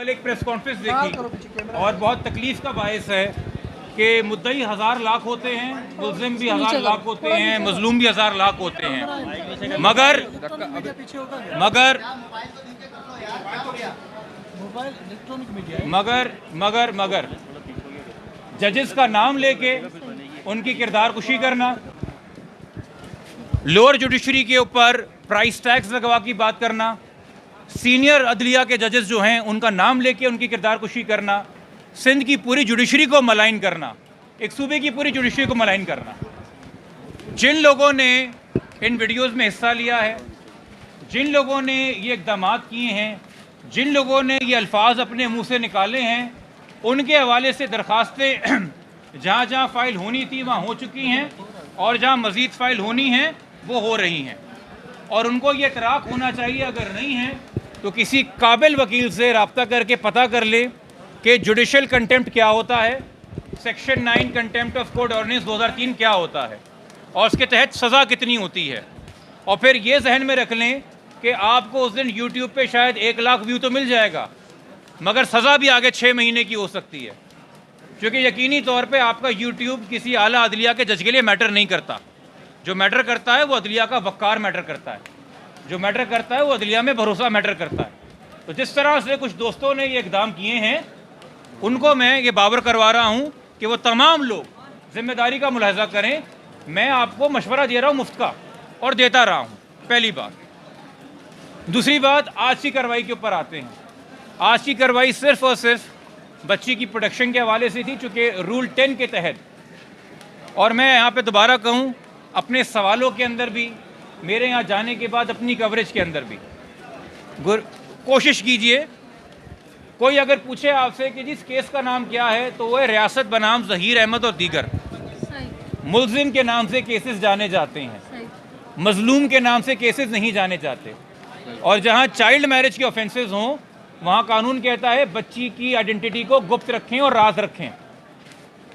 कल एक press conference देखी और बहुत तकलीफ का बायस है कि मुद्दई 1000 लाख होते हैं, मुल्जिम भी 1000 लाख होते हैं, मजलूम भी 1000 लाख होते हैं, मगर जजेस का नाम लेके उनकी किरदार कुशी करना, लोअर जुडिशरी के ऊपर प्राइस टैक्स लगवा की बात करना, सीनियर अदलिया के जजेस जो हैं उनका नाम लेके उनकी किरदार कुशी करना, सिंध की पूरी जुडिशरी को मलाइन करना, एक सूबे की पूरी जुडिशरी को मलाइन करना। जिन लोगों ने इन वीडियोस में हिस्सा लिया है, जिन लोगों ने ये इक़दाम किए हैं, जिन लोगों ने ये अल्फाज अपने मुंह से निकाले हैं, उनके हवाले से दरख्वास्तें जहाँ जहाँ फ़ाइल होनी थी वहाँ हो चुकी हैं और जहाँ मज़ीद फ़ाइल होनी हैं वो हो रही हैं। और उनको ये इतराक़ होना चाहिए, अगर नहीं है तो किसी काबिल वकील से रब्ता करके पता कर ले कि जुडिशल कंटेम्प्ट क्या होता है, section 9 contempt of court ordinance 2003 क्या होता है और उसके तहत सज़ा कितनी होती है। और फिर ये जहन में रख लें कि आपको उस दिन यूट्यूब पे शायद 1 लाख व्यू तो मिल जाएगा, मगर सज़ा भी आगे 6 महीने की हो सकती है, क्योंकि यकीनी तौर पे आपका यूट्यूब किसी आला अदलिया के जज के लिए मैटर नहीं करता। जो मैटर करता है वो अदलिया का वक़ार मैटर करता है, जो मैटर करता है वो अदलिया में भरोसा मैटर करता है। तो जिस तरह से कुछ दोस्तों ने ये इक़दाम किए हैं, उनको मैं ये बावर करवा रहा हूँ कि वो तमाम लोग ज़िम्मेदारी का मुलाहजा करें। मैं आपको मशवरा दे रहा हूँ मुफ्त का और देता रहा हूँ, पहली बात। दूसरी बात, आज की कार्रवाई के ऊपर आते हैं। आज की कार्रवाई सिर्फ़ और सिर्फ बच्ची की प्रोटेक्शन के हवाले से थी, चूँकि रूल 10 के तहत। और मैं यहाँ पे दोबारा कहूँ, अपने सवालों के अंदर भी, मेरे यहाँ जाने के बाद अपनी कवरेज के अंदर भी कोशिश कीजिए, कोई अगर पूछे आपसे कि जिस केस का नाम क्या है, तो वह रियासत बनाम ज़हीर अहमद और दीगर मुल्जिम के नाम से केसेस जाने जाते हैं, मजलूम के नाम से केसेस नहीं जाने जाते। और जहाँ चाइल्ड मैरिज के ऑफेंसेस हों, वहाँ कानून कहता है बच्ची की आइडेंटिटी को गुप्त रखें और राज रखें।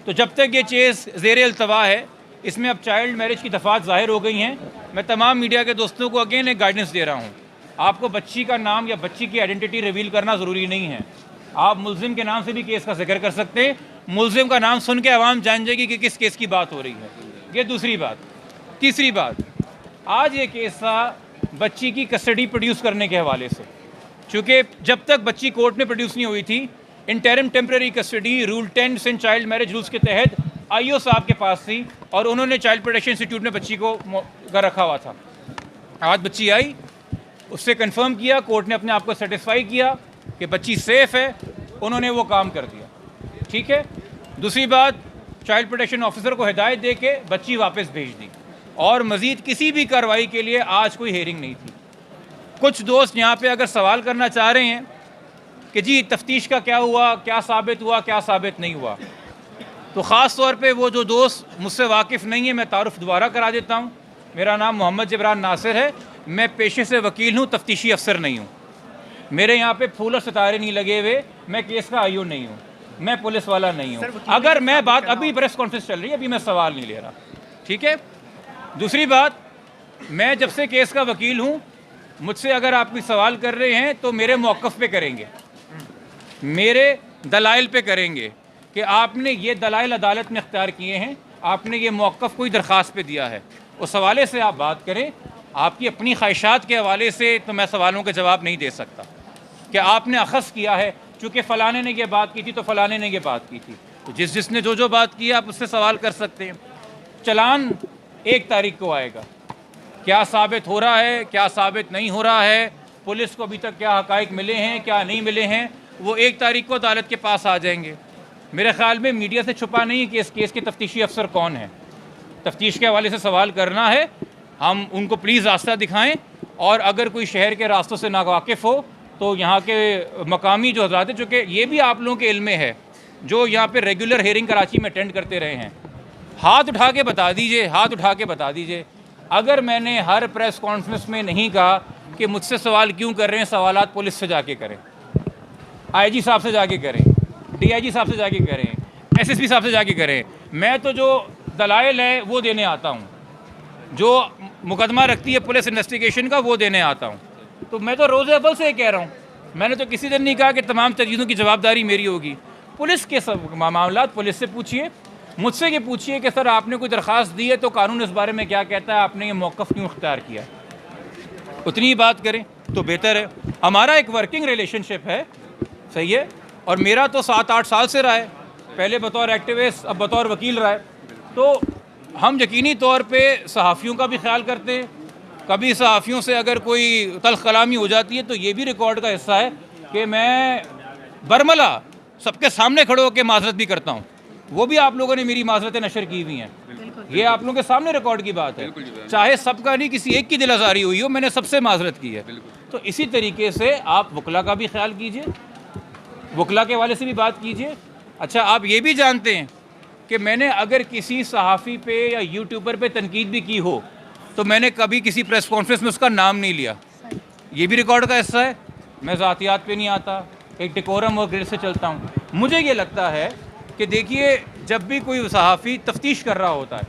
तो जब तक ये केस ज़ेर अल्तवा है, इसमें अब चाइल्ड मैरिज की दफ़ात ज़ाहिर हो गई हैं। मैं तमाम मीडिया के दोस्तों को अगेन एक गाइडेंस दे रहा हूँ, आपको बच्ची का नाम या बच्ची की आइडेंटिटी रिवील करना ज़रूरी नहीं है। आप मुल्जिम के नाम से भी केस का जिक्र कर सकते हैं, मुल्जिम का नाम सुन के आवाम जान जाएगी कि किस केस की बात हो रही है। ये दूसरी बात। तीसरी बात, आज ये केस था बच्ची की कस्टडी प्रोड्यूस करने के हवाले से, चूँकि जब तक बच्ची कोर्ट में प्रोड्यूस नहीं हुई थी, interim temporary custody rule 10 Sindh child marriage rules के तहत IO साहब के पास थी और उन्होंने चाइल्ड प्रोटेक्शन इंस्टीट्यूट में बच्ची को घर रखा हुआ था। आज बच्ची आई, उससे कंफर्म किया, कोर्ट ने अपने आप को सेटिस्फाई किया कि बच्ची सेफ़ है, उन्होंने वो काम कर दिया। ठीक है। दूसरी बात, चाइल्ड प्रोटेक्शन ऑफिसर को हिदायत दे के बच्ची वापस भेज दी और मज़ीद किसी भी कार्रवाई के लिए आज कोई हेयरिंग नहीं थी। कुछ दोस्त यहाँ पे अगर सवाल करना चाह रहे हैं कि जी तफ्तीश का क्या हुआ, क्या साबित हुआ, क्या साबित नहीं हुआ, तो ख़ास तौर पे वो जो दोस्त मुझसे वाकिफ़ नहीं है, मैं तारुफ दोबारा करा देता हूँ। मेरा नाम मोहम्मद जबरान नासिर है, मैं पेशे से वकील हूँ, तफ्तीशी अफसर नहीं हूँ। मेरे यहाँ पे फूल और सितारे नहीं लगे हुए, मैं केस का IO नहीं हूँ, मैं पुलिस वाला नहीं हूँ। अगर मैं बात, अभी प्रेस कॉन्फ्रेंस चल रही है, अभी मैं सवाल नहीं ले रहा। ठीक है। दूसरी बात, मैं जब से केस का वकील हूँ, मुझसे अगर आप कोई सवाल कर रहे हैं तो मेरे मौक़िफ़ पे करेंगे, मेरे दलाइल पे करेंगे कि आपने ये दलाइल अदालत में इख्तियार किए हैं, आपने ये मौक़िफ़ कोई दरख्वास्त पे दिया है, उस हवाले से आप बात करें। आपकी अपनी ख्वाहिशात के हवाले से तो मैं सवालों के जवाब नहीं दे सकता कि आपने अखज़ किया है चूँकि फ़लाने ने ये बात की थी तो फ़लाने ने ये बात की थी। तो जिसने जो बात की आप उससे सवाल कर सकते हैं। चलान 1 तारीख को आएगा, क्या साबित हो रहा है, क्या साबित नहीं हो रहा है, पुलिस को अभी तक क्या हक़ाइक़ मिले हैं, क्या नहीं मिले हैं, वो 1 तारीख को अदालत के पास आ जाएंगे। मेरे ख़्याल में मीडिया से छुपा नहीं है कि इस केस के तफ्तीशी अफसर कौन है। तफ्तीश के हवाले से सवाल करना है, हम उनको प्लीज़ रास्ता दिखाएं। और अगर कोई शहर के रास्तों से नावाकिफ़ हो तो यहाँ के मकामी जो हज़रात हैं, चूँकि ये भी आप लोगों के इल्म में है, जो यहाँ पे रेगुलर हेयरिंग कराची में अटेंड करते रहे हैं, हाथ उठा के बता दीजिए, हाथ उठा के बता दीजिए। अगर मैंने हर प्रेस कॉन्फ्रेंस में नहीं कहा कि मुझसे सवाल क्यों कर रहे हैं, सवालात पुलिस से जाके करें, IG साहब से जाके करें, DIG साहब से जाके करें, SSP साहब से जाके करें। मैं तो जो दलाइल है वो देने आता हूँ, जो मुकदमा रखती है पुलिस इन्वेस्टिगेशन का वो देने आता हूँ। तो मैं तो रोज़े अव्वल से कह रहा हूँ, मैंने तो किसी दिन नहीं कहा कि तमाम चीज़ों की जवाबदारी मेरी होगी। पुलिस के सब मामला पुलिस से पूछिए, मुझसे ये पूछिए कि सर आपने कोई दरख्वास्त दी है तो कानून इस बारे में क्या कहता है, आपने ये मौक़िफ़ क्यों इख्तियार किया, उतनी ही बात करें तो बेहतर है। हमारा एक वर्किंग रिलेशनशिप है, सही है, और मेरा तो 7-8 साल से रहा है, पहले बतौर एक्टिविस्ट अब बतौर वकील रहा है। तो हम यकीनी तौर पे सहाफ़ियों का भी ख्याल करते हैं। कभी सहाफ़ियों से अगर कोई तल्ख़ कलामी हो जाती है तो ये भी रिकॉर्ड का हिस्सा है कि मैं बरमला सबके सामने खड़े होकर माज़रत भी करता हूँ। वो भी आप लोगों ने मेरी माज़रतें नशर की हुई हैं, ये आप लोगों के सामने रिकॉर्ड की बात है। चाहे सबका नहीं, किसी एक की दिल आज़ारी हुई हो, मैंने सबसे माज़रत की है। तो इसी तरीके से आप वकला का भी ख्याल कीजिए, वकला के वाले से भी बात कीजिए। अच्छा, आप ये भी जानते हैं कि मैंने अगर किसी सहाफ़ी पे या यूट्यूबर पे तनकीद भी की हो तो मैंने कभी किसी प्रेस कॉन्फ्रेंस में उसका नाम नहीं लिया, ये भी रिकॉर्ड का हिस्सा है। मैं ज़ातियात पे नहीं आता, एक डेकोरम और ग्रेड से चलता हूँ। मुझे ये लगता है कि देखिए, जब भी कोई सहाफ़ी तफ्तीश कर रहा होता है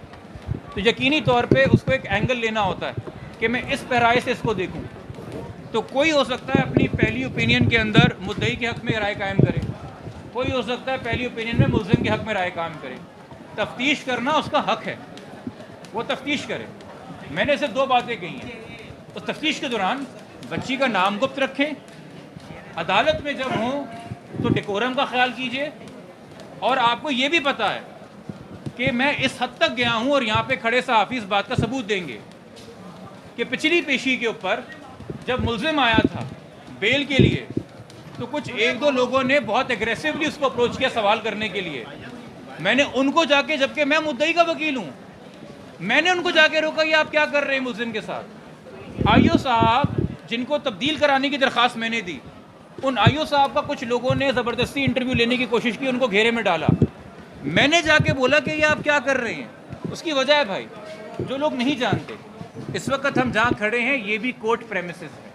तो यकीनी तौर पे उसको एक एंगल लेना होता है कि मैं इस पैराए से इसको देखूँ। तो कोई हो सकता है अपनी पहली ओपिनियन के अंदर मुद्दई के हक़ में राय कायम करे, कोई हो सकता है पहली ओपिनियन में मुल्ज़िम के हक़ में राय कायम करे। तफ्तीश करना उसका हक़ है, वो तफ्तीश करे। मैंने सिर्फ 2 बातें कही हैं। उस तफ्तीश के दौरान बच्ची का नाम गुप्त रखें, अदालत में जब हों तो डेकोरम का ख्याल कीजिए, और आपको ये भी पता है कि मैं इस हद तक गया हूँ और यहाँ पे खड़े सहाफ़ी इस बात का सबूत देंगे कि पिछली पेशी के ऊपर जब मुल्ज़िम आया था बेल के लिए तो कुछ 1-2 लोगों ने बहुत एग्रेसिवली उसको अप्रोच किया सवाल करने के लिए। मैंने उनको जाके, जबकि मैं मुद्दई का वकील हूँ, मैंने उनको जाके रोका कि आप क्या कर रहे हैं मुल्ज़िम के साथ। आईओ साहब जिनको तब्दील कराने की दरख्वास्त मैंने दी, उन आईओ साहब का कुछ लोगों ने ज़बरदस्ती इंटरव्यू लेने की कोशिश की, उनको घेरे में डाला। मैंने जाके बोला कि ये आप क्या कर रहे हैं। उसकी वजह है भाई, जो लोग नहीं जानते, इस वक्त हम जहाँ खड़े हैं ये भी कोर्ट प्रेमिसेस है,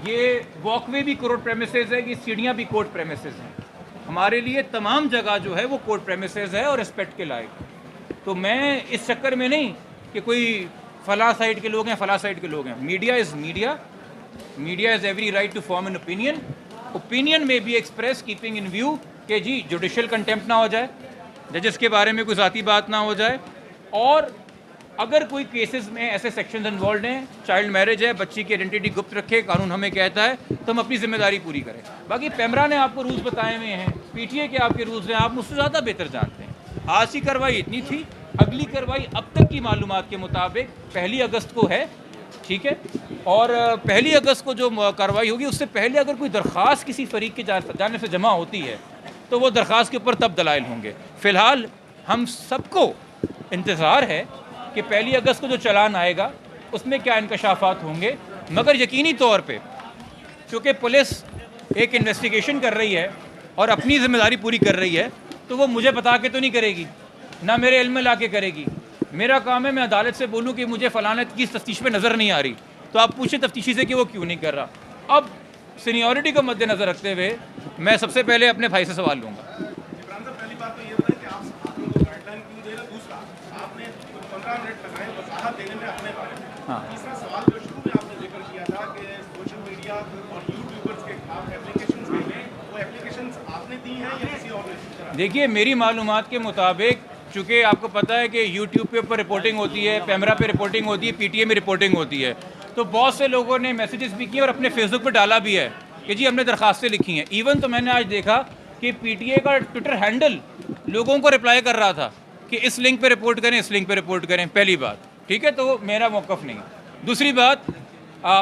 ये वॉकवे भी कोर्ट प्रेमिसेस है, ये सीढ़ियाँ भी कोर्ट प्रेमिसेस हैं। हमारे लिए तमाम जगह जो है वो कोर्ट प्रेमिसेस है और रिस्पेक्ट के लायक। तो मैं इस चक्कर में नहीं कि कोई फला साइड के लोग हैं, फला साइड के लोग हैं। Media is media, media is every right to form an opinion. Opinion में be express keeping in view कि जी जुडिशल कंटेम्प्ट ना हो जाए, जजेस के बारे में कोई ज़ाती बात ना हो जाए, और अगर कोई केसेस में ऐसे सेक्शंस इन्वॉल्व हैं, चाइल्ड मैरिज है, बच्ची की आइडेंटिटी गुप्त रखे, कानून हमें कहता है, तो हम अपनी जिम्मेदारी पूरी करें। बाकी पेमरा ने आपको रूल्स बताए हुए हैं, पीटीए के आपके रूल्स हैं, आप मुझसे ज़्यादा बेहतर जानते हैं। आज की कार्रवाई इतनी थी, अगली कार्रवाई अब तक की मालूमात के मुताबिक 1 अगस्त को है, ठीक है। और 1 अगस्त को जो कार्रवाई होगी उससे पहले अगर कोई दरख्वास्त किसी फरीक के जाने से जमा होती है तो वो दरख्वास्त के ऊपर तब दलाइल होंगे। फ़िलहाल हम सबको इंतज़ार है कि 1 अगस्त को जो चालान आएगा उसमें क्या इंकशाफात होंगे, मगर यकीनी तौर पे चूँकि पुलिस एक इन्वेस्टिगेशन कर रही है और अपनी ज़िम्मेदारी पूरी कर रही है, तो वो मुझे बता के तो नहीं करेगी, ना मेरे इल्म में ला के करेगी। मेरा काम है मैं अदालत से बोलूँ कि मुझे फ़लाना की तफ्तीश पे नज़र नहीं आ रही, तो आप पूछें तफ्तीशी से कि वो क्यों नहीं कर रहा। अब सीनियरिटी को मद्देनज़र रखते हुए मैं सबसे पहले अपने भाई से सवाल लूँगा। पहली बात तो ये बताएं कि आप को गाइडलाइन क्यों दे रहे हैं, दूसरा आपने 15 मिनट लगाए वजाहत देने में अपने बारे में, हाँ। तीसरा सवाल जो शुरू में आपने जिक्र किया था कि सोशल मीडिया और यूट्यूबर्स के खिलाफ एप्लीकेशंस भेजे, वो एप्लीकेशंस आपने दी हैं या किसी और ने? देखिए, मेरी मालूमात के मुताबिक चूँकि आपको पता है कि यूट्यूब पे ऊपर रिपोर्टिंग होती है, पेमरा पे रिपोर्टिंग होती है, पीटीए में रिपोर्टिंग होती है, तो बहुत से लोगों ने मैसेजेस भी किए और अपने फेसबुक पे डाला भी है कि जी हमने दरख्वास्तें लिखी हैं। इवन तो मैंने आज देखा कि पीटीए का ट्विटर हैंडल लोगों को रिप्लाई कर रहा था कि इस लिंक पे रिपोर्ट करें, इस लिंक पे रिपोर्ट करें। पहली बात, ठीक है, तो मेरा मौक़िफ़ नहीं। दूसरी बात,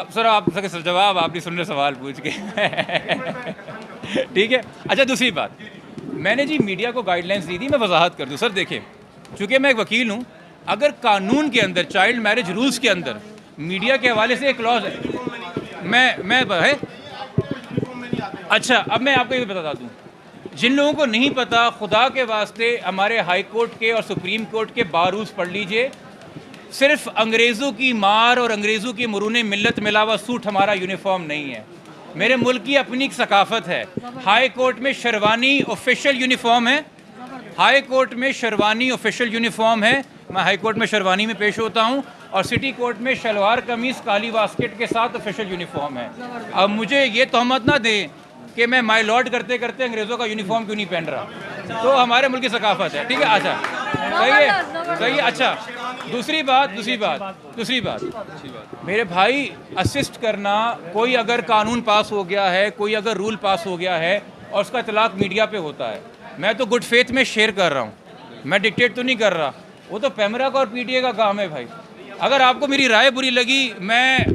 सर आप सके जवाब आप नहीं सुन रहे सवाल पूछ के ठीक है। अच्छा, दूसरी बात, मैंने जी मीडिया को गाइडलाइंस दी थी, मैं वजाहत कर दूँ। सर देखें, चूँकि मैं एक वकील हूँ, अगर कानून के अंदर चाइल्ड मैरिज रूल्स के अंदर मीडिया के हवाले से एक क्लॉज है, मैं है। अच्छा, अब मैं आपको ये बता दूँ, जिन लोगों को नहीं पता, खुदा के वास्ते हमारे हाई कोर्ट के और सुप्रीम कोर्ट के बार रूल्स पढ़ लीजिए। सिर्फ अंग्रेज़ों की मार और अंग्रेज़ों की मरून मिल्लत मिला हुआ सूट हमारा यूनिफॉर्म नहीं है। मेरे मुल्क की अपनी एक सकाफ़त है। हाई कोर्ट में शेरवानी ऑफिशियल यूनिफॉर्म है, हाई कोर्ट में शेरवानी ऑफिशियल यूनिफॉर्म है। मैं हाई कोर्ट में शेरवानी में पेश होता हूँ। और सिटी कोर्ट में शलवार कमीज़ काली वास्केट के साथ ऑफिशियल यूनिफॉर्म है। अब मुझे ये तहमत ना दें कि मैं माय लॉर्ड करते करते अंग्रेज़ों का यूनिफॉर्म क्यों नहीं पहन रहा, तो हमारे मुल्क की सकाफत है। ठीक है, अच्छा सही है। अच्छा, दूसरी बात मेरे भाई, असिस्ट करना, कोई अगर कानून पास हो गया है, कोई अगर रूल पास हो गया है और उसका इतलाक मीडिया पे होता है, मैं तो गुड फेथ में शेयर कर रहा हूँ, मैं डिक्टेट तो नहीं कर रहा। वो तो पैमरा का और पीटीए का काम है भाई। अगर आपको मेरी राय बुरी लगी, मैं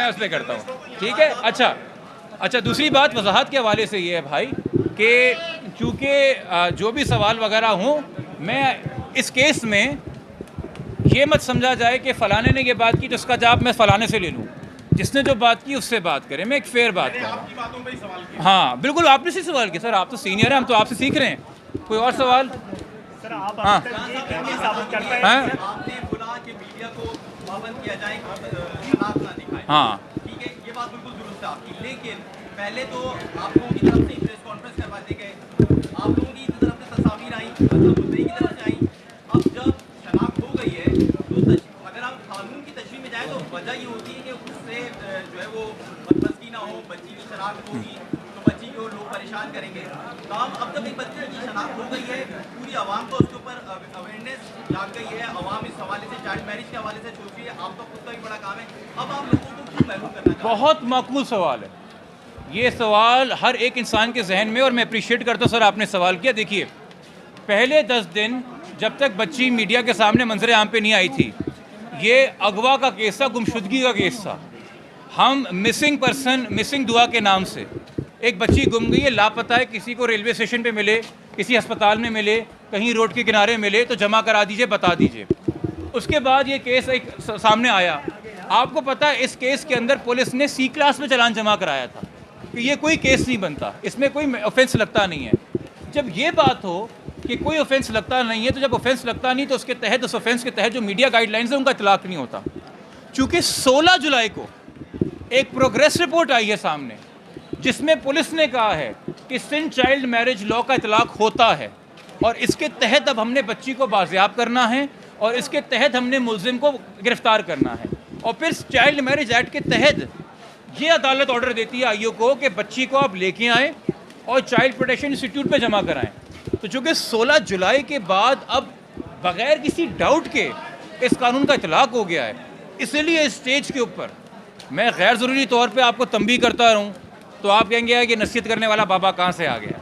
उस पर करता हूँ। ठीक है, अच्छा दूसरी बात वजाहत के हवाले से ये है भाई कि चूँकि जो भी सवाल वगैरह हों, मैं इस केस में ये मत समझा जाए कि फ़लाने ने ये बात की तो उसका जवाब मैं फ़लाने से ले लूँ। जिसने जो बात की उससे बात करें, मैं एक फेयर बात कर रहा हूँ। आपकी बातों पे ही सवाल किया। हाँ बिल्कुल, आपने से सवाल किया सर, आप तो सीनियर हैं, हम तो आपसे सीख रहे हैं। कोई और सवाल? सर आप हाँ। ये क्यों साबित करता है? हैं? आपने बोला कि मीडिया को पाबंद किया जाए, शनाख्त ना दिखाए। हाँ ठीक है, ये बात बिल्कुल दुरुस्त है आपकी, लेकिन पहले तो आप लोगों की तरफ से प्रेस कॉन्फ्रेंस करवा दी गए, आप लोगों की तरफ से तस्वीर आई, मतलब मुद्दई की तरफ से आई। अब जब शनाख्त हो गई है तो अगर हम कानून की तशरीह में जाए तो वजह ये होती है कि उससे जो है वो बदमज़गी ना हो, बच्ची की शनाख्त होगी तो बच्ची को लोग परेशान करेंगे। तो हम अब जब एक बच्चे की शनाख्त हो गई है, पूरी आवाम को उसके ऊपर अवेयरनेस जाग गई है, आवाम इस हवाले से, चाइल्ड मैरिज के हवाले से सोच रही है, आपका खुद का भी बड़ा काम है। अब आप लोगों को क्यों महसूस करना चाहते हैं? बहुत माकूल सवाल है ये सवाल हर एक इंसान के जहन में, और मैं अप्रिशिएट करता हूँ सर आपने सवाल किया। देखिए, पहले 10 दिन जब तक बच्ची मीडिया के सामने मंजर आम पे नहीं आई थी, ये अगवा का केस था, गुमशुदगी का केस था। हम मिसिंग दुआ के नाम से एक बच्ची गुम गई है, लापता है, किसी को रेलवे स्टेशन पे मिले, किसी अस्पताल में मिले, कहीं रोड के किनारे मिले तो जमा करा दीजिए, बता दीजिए। उसके बाद ये केस एक सामने आया। आपको पता है इस केस के अंदर पुलिस ने C क्लास में चालान जमा कराया था कि ये कोई केस नहीं बनता, इसमें कोई ऑफेंस लगता नहीं है। जब ये बात हो कि कोई ऑफेंस लगता नहीं है, तो जब ऑफेंस लगता नहीं तो उसके तहत, उस ऑफेंस के तहत जो मीडिया गाइडलाइंस है उनका इतलाक नहीं होता। चूँकि 16 जुलाई को एक प्रोग्रेस रिपोर्ट आई है सामने जिसमें पुलिस ने कहा है कि सिंध चाइल्ड मैरिज लॉ का इतलाक होता है, और इसके तहत अब हमने बच्ची को बाजियाब करना है और इसके तहत हमने मुलजिम को गिरफ्तार करना है। और फिर चाइल्ड मैरिज एक्ट के तहत ये अदालत ऑर्डर देती है आईओ को कि बच्ची को आप लेके आएँ और चाइल्ड प्रोटेक्शन इंस्टीट्यूट पे जमा कराएं। तो चूँकि 16 जुलाई के बाद अब बग़ैर किसी डाउट के इस कानून का इतलाक हो गया है, इसलिए इस स्टेज के ऊपर मैं गैर ज़रूरी तौर पे आपको तंबीह करता रहूं तो आप कहेंगे कि नसीहत करने वाला बाबा कहाँ से आ गया।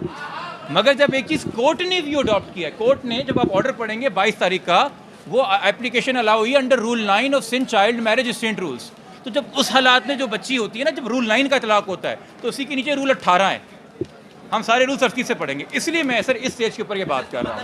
मगर जब एक चीज़ कोर्ट ने भी अडॉप्ट किया है, कोर्ट ने, जब आप ऑर्डर पढ़ेंगे 22 तारीख का, वो एप्लीकेशन अलाउ हुई under rule 9 of Sindh child marriage state rules. तो जब उस हालात में जो बच्ची होती है ना, जब रूल 9 का इतलाक होता है तो उसी के नीचे रूल 18 है। हम सारे रूल्स तरतीब से पढ़ेंगे, इसलिए मैं सर इस स्टेज के ऊपर ये बात कर रहा हूँ।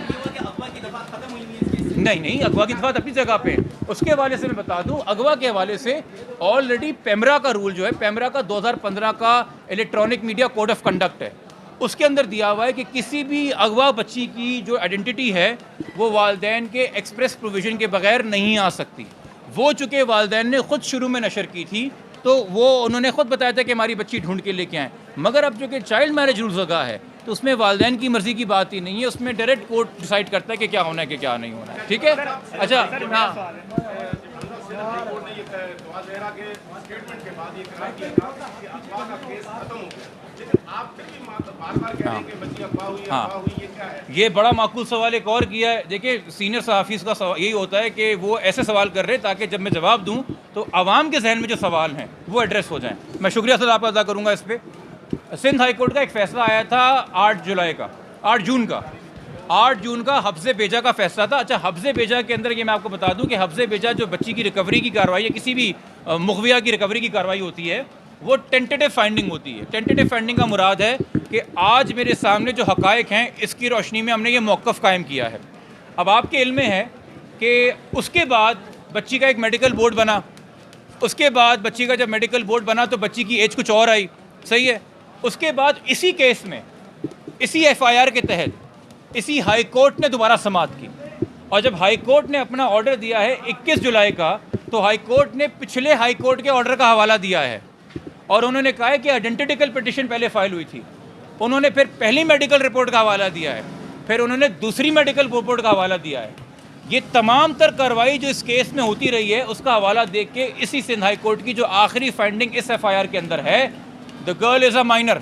नहीं, अगवा की दफात अपनी जगह पे। उसके हवाले से मैं बता दूं, अगवा के हवाले से ऑलरेडी पेमरा का रूल जो है, पेमरा का 2015 का electronic media code of conduct है, उसके अंदर दिया हुआ है कि किसी भी अगवा बच्ची की जो आइडेंटिटी है वो वालिदैन के एक्सप्रेस प्रोविज़न के बगैर नहीं आ सकती। वो चूँकि वालिदैन ने ख़ुद शुरू में नशर की थी तो वो उन्होंने ख़ुद बताया था कि हमारी बच्ची ढूंढ के लेके आएँ। मगर अब जो कि चाइल्ड मैरिज रूल्स लगा है तो उसमें वालिदैन की मर्ज़ी की बात ही नहीं है, उसमें डायरेक्ट कोर्ट डिसाइड करता है कि क्या होना है कि क्या नहीं होना है। ठीक है, अच्छा हाँ, कोर्ट ने ये नवाज जहरा के स्टेटमेंट के बाद ये करार दिया था कि अगवा का केस खत्म हो गया, लेकिन आप फिर भी बार-बार कह रहे हैं कि बच्ची अगवा हुई, ये क्या है? ये बड़ा माकूल सवाल एक और किया है। देखिए, सीनियर सहाफ़ीज़ का सवाल यही होता है कि वो ऐसे सवाल कर रहे हैं ताकि जब मैं जवाब दूं तो आवाम के जहन में जो सवाल हैं वो एड्रेस हो जाएं। मैं शुक्रिया सर आपका अदा करूँगा इस पर। सिंध हाई कोर्ट का एक फ़ैसला आया था 8 जून का हफ्ज़े बेजा का फ़ैसला था। अच्छा, हफ्ज़े बेजा के अंदर ये मैं आपको बता दूं कि हफ्ज़े बेजा जो बच्ची की रिकवरी की कार्रवाई है, किसी भी मुग़विया की रिकवरी की कार्रवाई होती है, वो टेंटेटिव फाइंडिंग होती है। टेंटेटिव फाइंडिंग का मुराद है कि आज मेरे सामने जो हक़ाइक़ हैं इसकी रोशनी में हमने ये मौक़िफ़ कायम किया है। अब आपके इल्म में है कि उसके बाद बच्ची का एक मेडिकल बोर्ड बना, उसके बाद बच्ची का जब मेडिकल बोर्ड बना तो बच्ची की एज कुछ और आई, सही है। उसके बाद इसी केस में, इसी FIR के तहत इसी हाई कोर्ट ने दोबारा समाअत की, और जब हाई कोर्ट ने अपना ऑर्डर दिया है 21 जुलाई का, तो हाई कोर्ट ने पिछले हाई कोर्ट के ऑर्डर का हवाला दिया है और उन्होंने कहा है कि आइडेंटिकल पिटिशन पहले फाइल हुई थी, उन्होंने फिर पहली मेडिकल रिपोर्ट का हवाला दिया है, फिर उन्होंने दूसरी मेडिकल रिपोर्ट का हवाला दिया है। ये तमाम तर कार्रवाई जो इस केस में होती रही है उसका हवाला देख के इसी सिंध हाई कोर्ट की जो आखिरी फाइंडिंग इस एफआईआर के अंदर है, the girl is a minor,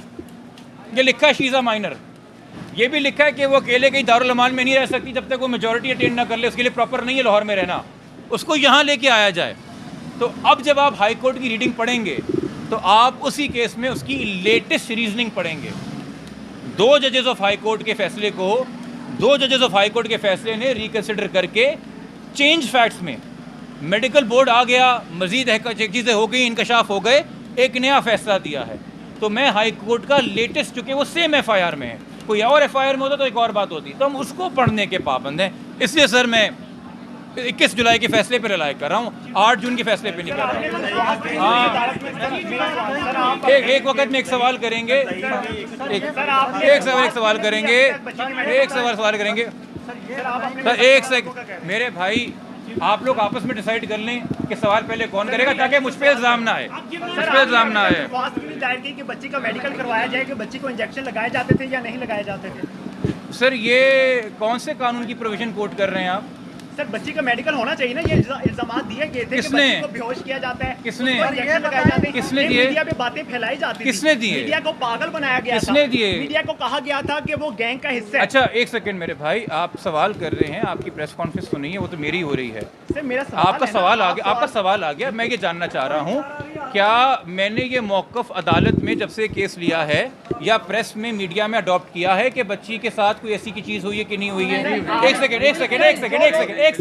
ये लिखा है शी इज़ अ माइनर। ये भी लिखा है कि वो अकेले कहीं दारुल अमान में नहीं रह सकती जब तक वो मेजॉरिटी अटेंड ना कर ले, उसके लिए प्रॉपर नहीं है लाहौर में रहना, उसको यहाँ लेके आया जाए। तो अब जब आप हाई कोर्ट की रीडिंग पढ़ेंगे तो आप उसी केस में उसकी लेटेस्ट रीजनिंग पढ़ेंगे। दो जजेस ऑफ हाई कोर्ट के फैसले को, दो जजेस ऑफ हाई कोर्ट के फैसले ने रिकन्सिडर करके चेंज फैक्ट्स में मेडिकल बोर्ड आ गया, मजीद चीज़ें हो गई, इंकशाफ हो गए, एक नया फैसला दिया है। तो मैं हाई कोर्ट का लेटेस्ट, चूँकि वो सेम एफआईआर में है, कोई और एफआईआर में होता तो एक और बात होती, तो हम उसको पढ़ने के पाबंद हैं। इसलिए सर मैं 21 जुलाई के फैसले पर रिलाय कर रहा हूँ, 8 जून के फैसले पे नहीं कर रहा हूँ। हाँ, एक वक्त में एक सवाल करेंगे, एक सवाल करेंगे सर, एक सेकंड मेरे भाई, आप लोग आपस में डिसाइड कर लें कि सवाल पहले कौन करेगा, ताकि मुझ पे इल्जाम ना आए, दायर की कि बच्ची का मेडिकल करवाया जाए कि बच्ची को इंजेक्शन लगाए जाते थे या नहीं लगाए जाते थे। सर ये कौन से कानून की प्रोविजन कोट कर रहे हैं आप? सर बच्ची का मेडिकल होना चाहिए ना, ये इल्जामात दिए गए थे कि बच्ची को बेहोश किया जाता है, किसने इंजेक्शन लगाए जाते हैं, किसने दिए? मीडिया पे बातें फैलाई जाती थी, किसने दिए? मीडिया को पागल बनाया गया, किसने दिए? मीडिया को कहा गया था कि वो गैंग का हिस्सा है। अच्छा एक सेकंड मेरे भाई, आप सवाल कर रहे हैं, आपकी प्रेस कॉन्फ्रेंस तो नहीं है, वो तो मेरी हो रही है। सर मेरा आपका सवाल आ गया, आपका सवाल आ गया। मैं ये जानना चाह रहा हूँ, क्या मैंने ये मौक़िफ़ अदालत में जब से केस लिया है या प्रेस में, मीडिया में अडॉप्ट किया है कि बच्ची के साथ कोई ऐसी की चीज़ हुई है कि नहीं हुई है? एक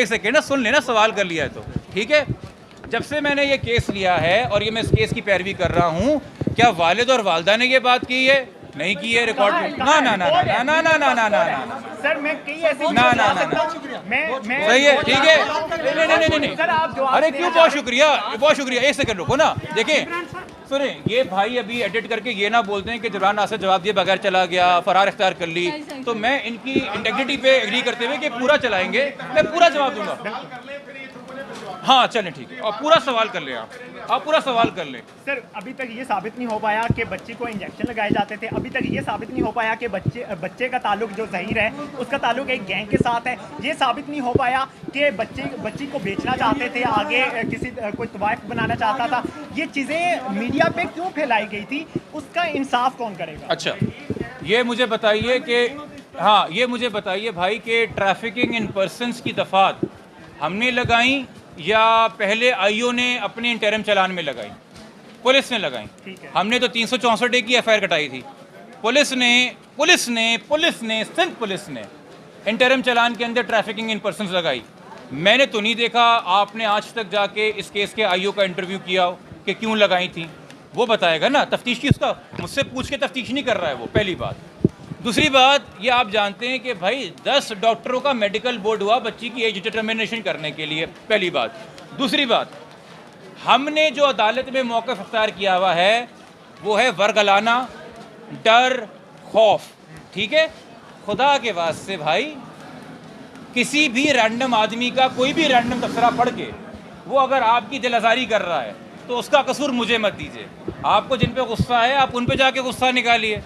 सेकेंड ना, सुन लेना, सवाल कर लिया है तो ठीक है। जब से मैंने ये केस लिया है और ये मैं इस केस की पैरवी कर रहा हूँ, क्या वालिद और वालदा ने ये बात की है? नहीं की है रिकॉर्ड में? ना ना ना ना ना ना ना ना ना सर मैं कई ऐसी ना ना ना ना मैं सही है, ठीक है। नहीं सर आप जवाब अरे क्यों, बहुत शुक्रिया, बहुत शुक्रिया। एक सेकंड रुको ना, देखें सुने, ये भाई अभी एडिट करके ये ना बोलते हैं कि जबरान नासिर जवाब दिए बगैर चला गया, फरार इख्तियार कर ली, तो मैं इनकी इंटेग्रिटी पे एग्री करते हुए कि पूरा चलाएंगे, मैं पूरा जवाब दूंगा। हाँ चलें ठीक है, और पूरा सवाल कर लें, आप पूरा सवाल कर लें। सर अभी तक ये साबित नहीं हो पाया कि बच्ची को इंजेक्शन लगाए जाते थे, अभी तक ये साबित नहीं हो पाया कि बच्चे का ताल्लुक जो ज़हीर है उसका ताल्लुक एक गैंग के साथ है, ये साबित नहीं हो पाया कि बच्ची को बेचना चाहते थे, आगे किसी कोई तवाइफ बनाना चाहता था। ये चीज़ें मीडिया पे क्यों फैलाई गई थी, उसका इंसाफ कौन करेगा? अच्छा ये मुझे बताइए कि, हाँ ये मुझे बताइए भाई कि ट्रैफिकिंग इन पर्सनस की दफात हमने लगाई या पहले आईओ ने अपने इंटरम चलान में लगाई? पुलिस ने लगाई। हमने तो 364 डे की एफआईआर कटाई थी। पुलिस ने सिंध पुलिस ने इंटरम चलान के अंदर ट्रैफिकिंग इन पर्सनस लगाई। मैंने तो नहीं देखा आपने आज तक जाके इस केस के आईओ का इंटरव्यू किया हो कि क्यों लगाई थी, वो बताएगा ना। तफ्तीश की, उसका मुझसे पूछ के तफ्तीश नहीं कर रहा है वो, पहली बात। दूसरी बात, ये आप जानते हैं कि भाई 10 डॉक्टरों का मेडिकल बोर्ड हुआ बच्ची की एज डिटर्मिनेशन करने के लिए, पहली बात। दूसरी बात, हमने जो अदालत में मौक़िफ़ अख्तियार किया हुआ है वो है वरगलाना, डर, खौफ, ठीक है। खुदा के वास्ते भाई, किसी भी रैंडम आदमी का कोई भी रैंडम तबसरा पढ़ के वो अगर आपकी दिल आज़ारी कर रहा है तो उसका कसूर मुझे मत दीजिए। आपको जिन पे गुस्सा है आप उन पे जाके गुस्सा निकालिए।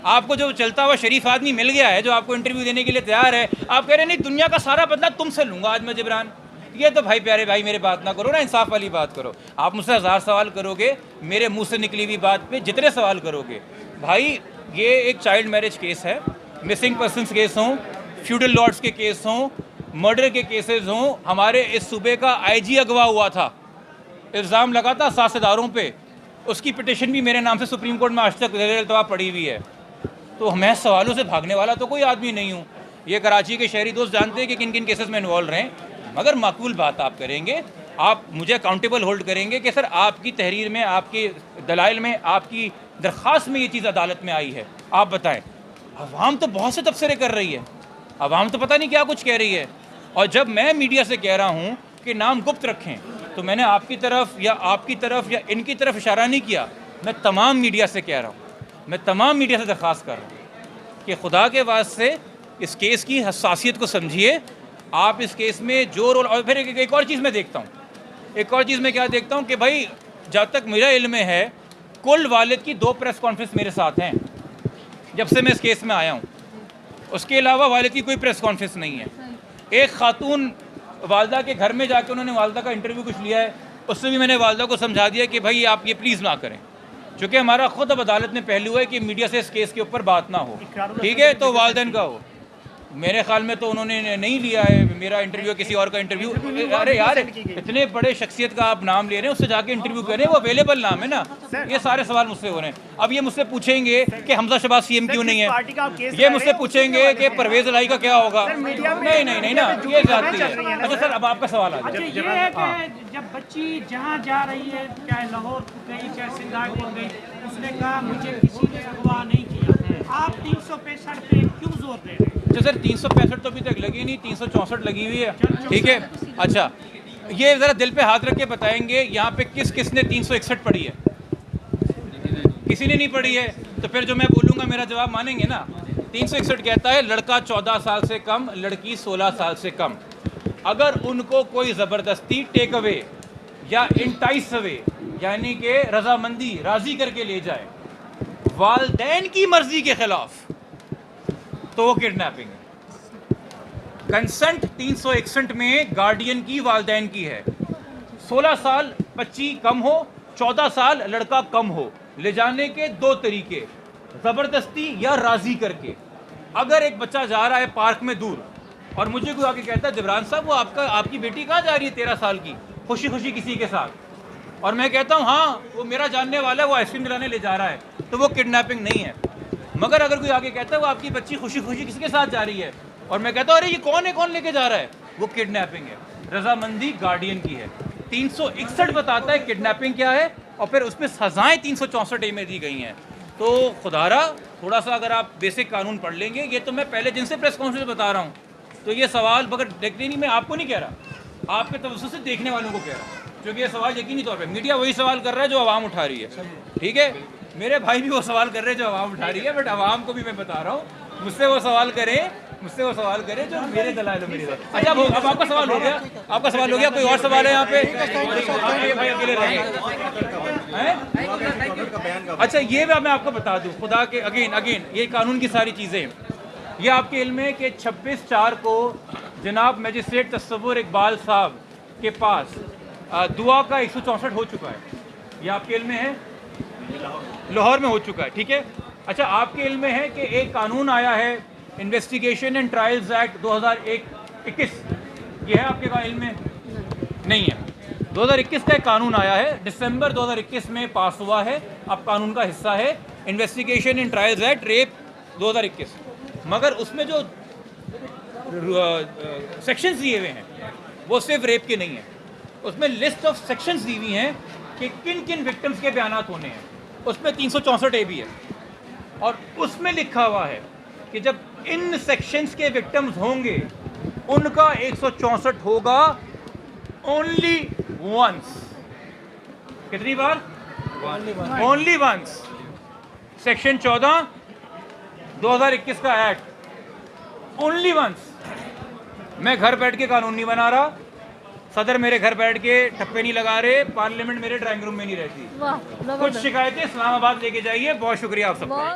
आपको जो चलता हुआ शरीफ आदमी मिल गया है जो आपको इंटरव्यू देने के लिए तैयार है, आप कह रहे हैं नहीं दुनिया का सारा बदला तुमसे लूँगा आज मैं जिब्रान, ये तो भाई प्यारे भाई मेरे बात ना करो ना, इंसाफ वाली बात करो। आप मुझसे 1000 सवाल करोगे, मेरे मुंह से निकली हुई बात पे जितने सवाल करोगे। भाई ये एक चाइल्ड मैरिज केस है, मिसिंग पर्सनस केस हों, फ्यूडल लॉर्ड्स के केस हों, मर्डर के केसेस हों। हमारे इस सूबे का आईजी अगवा हुआ था, इल्ज़ाम लगा था सासेदारों पे, उसकी पिटिशन भी मेरे नाम से सुप्रीम कोर्ट में आज तक ज़ेर-ए-इल्तवा पड़ी हुई है। तो मैं सवालों से भागने वाला तो कोई आदमी नहीं हूँ। ये कराची के शहरी दोस्त जानते हैं कि किन किन केसेस में इन्वॉल्व रहे, मगर माकूल बात आप करेंगे, आप मुझे अकाउंटेबल होल्ड करेंगे कि सर आपकी तहरीर में, आपके दलाइल में, आपकी दरख्वास्त में ये चीज़ अदालत में आई है। आप बताएं, अवाम तो बहुत से तबसरे कर रही है, अवाम तो पता नहीं क्या कुछ कह रही है। और जब मैं मीडिया से कह रहा हूँ कि नाम गुप्त रखें, तो मैंने आपकी तरफ या इनकी तरफ इशारा नहीं किया। मैं तमाम मीडिया से कह रहा हूँ, मैं तमाम मीडिया से दरख्वास्त कर रहा हूँ कि खुदा के वास्ते इस केस की हसासियत को समझिए। आप इस केस में जो रोल, और फिर एक और चीज़ मैं देखता हूँ, एक और चीज़ मैं क्या देखता हूँ कि भाई जब तक मेरा इल्म है, कुल वालिद की 2 प्रेस कॉन्फ्रेंस मेरे साथ हैं जब से मैं इस केस में आया हूँ। उसके अलावा वालिद की कोई प्रेस कॉन्फ्रेंस नहीं है। एक खातून वालदा के घर में जाके उन्होंने वालदा का इंटरव्यू कुछ लिया है, उससे भी मैंने वालदा को समझा दिया कि भाई आप ये प्लीज़ ना करें, चूँकि हमारा खुद अब अदालत में पहलू है कि मीडिया से इस केस के ऊपर बात ना हो, ठीक है। तो वालदैन का हो, मेरे ख्याल में तो उन्होंने नहीं लिया है मेरा इंटरव्यू, किसी और का इंटरव्यू। अरे यार, इतने बड़े शख्सियत का आप नाम ले रहे हैं, उससे जाके इंटरव्यू करें, वो अवेलेबल नाम है ना। ये सारे सवाल मुझसे हो रहे हैं। अब ये मुझसे पूछेंगे कि हमजा शहबाज सीएम क्यों नहीं है, ये मुझसे पूछेंगे कि परवेज इलाही का क्या होगा। नहीं नहीं नहीं ना, ये जाती है। अच्छा सर, अब आपका सवाल आ अच्छा, जाए। ये है कि जब बच्ची जहाँ जा रही है, चाहे लाहौर गई चाहे सिंगापुर गई, उसने कहा मुझे किसी ने अगवा नहीं किया, आप 365 पे क्यों जोर दे रहे हैं? अच्छा सर, 365 तो अभी तक लगी नहीं, 364 लगी हुई है, ठीक है। अच्छा, ये ज़रा दिल पे हाथ रख के बताएंगे यहाँ पे किसने 361 पढ़ी है? किसी ने नहीं पढ़ी है। तो फिर जो मैं बोलूँगा मेरा जवाब मानेंगे ना। 361 कहता है लड़का 14 साल से कम, लड़की 16 साल से कम, अगर उनको कोई ज़बरदस्ती टेक अवे या इंटाइस अवे, यानी कि रजामंदी राज़ी करके ले जाए वालदैन की मर्जी के खिलाफ, तो वो किडनैपिंग है। कंसेंट 361 में गार्डियन की, वालदैन की है। 16 साल बच्ची कम हो, 14 साल लड़का कम हो, ले जाने के दो तरीके, ज़बरदस्ती या राज़ी करके। अगर एक बच्चा जा रहा है पार्क में दूर और मुझे कोई आके कहता है जबरान साहब वो आपकी बेटी कहाँ जा रही है 13 साल की, खुशी खुशी किसी के साथ, और मैं कहता हूँ हाँ वो मेरा जानने वाला है, वो आइसक्रीम दिलाने ले जा रहा है, तो वो किडनैपिंग नहीं है। मगर अगर कोई आगे कहता है वो आपकी बच्ची खुशी खुशी किसके साथ जा रही है, और मैं कहता हूँ अरे ये कौन है, कौन लेके जा रहा है, वो किडनैपिंग है। रजामंदी गार्डियन की है। 361 बताता है किडनैपिंग क्या है, और फिर उस पर सजाएँ 364 में दी गई हैं। तो खुदारा थोड़ा सा अगर आप बेसिक कानून पढ़ लेंगे, ये तो मैं पहले जिनसे प्रेस कॉन्फ्रेंस बता रहा हूँ, तो ये सवाल मगर देखते नहीं, मैं आपको नहीं कह रहा, आपके तवज्जो से देखने वालों को कह रहा हूँ, क्योंकि ये सवाल यकीनी तौर पे मीडिया वही सवाल कर रहा है जो आवाम उठा रही है, ठीक है। मेरे भाई भी वो सवाल कर रहे हैं जो आवाम उठा रही है, बट आवाम को भी मैं बता रहा हूँ, मुझसे वो सवाल करें जो मेरे दलाइल मेरी तरफ। अच्छा, अब आपका सवाल हो गया, आपका सवाल हो गया, कोई और सवाल है यहाँ पे? भाई अकेले रहेंगे। अच्छा, ये मैं आपको बता दूँ, खुदा के अगेन ये कानून की सारी चीज़ें, ये आपके इल्म है कि 26/4 को जनाब मजिस्ट्रेट तस्वुर इकबाल साहब के पास दुआ का 164 हो चुका है। ये आपके इल्म में है, लाहौर में हो चुका है, ठीक है। अच्छा, आपके इल्म में है कि एक कानून आया है इन्वेस्टिगेशन एंड ट्रायल्स एक्ट 2021, ये है आपके इल्म में? नहीं है। 2021 का एक कानून आया है, दिसंबर 2021 में पास हुआ है, अब कानून का हिस्सा है investigation and trials act rape 2021। मगर उसमें जो सेक्शंस दिए हुए हैं वो सिर्फ रेप के नहीं है, उसमें लिस्ट ऑफ सेक्शंस दी हुई हैं कि किन किन विक्टिम्स के बयानात होने हैं, उसमें 364A भी है, और उसमें लिखा हुआ है कि जब इन सेक्शंस के विक्टिम्स होंगे उनका 164 होगा ओनली वंस। कितनी बार? Only once. सेक्शन 14 2021 का एक्ट, ओनली वंस। मैं घर बैठ के कानून नहीं बना रहा, सदर मेरे घर बैठ के ठप्पे नहीं लगा रहे, पार्लियामेंट मेरे ड्राइंग रूम में नहीं रहती। कुछ शिकायतें इस्लामाबाद लेके जाइए। बहुत शुक्रिया आप सबका।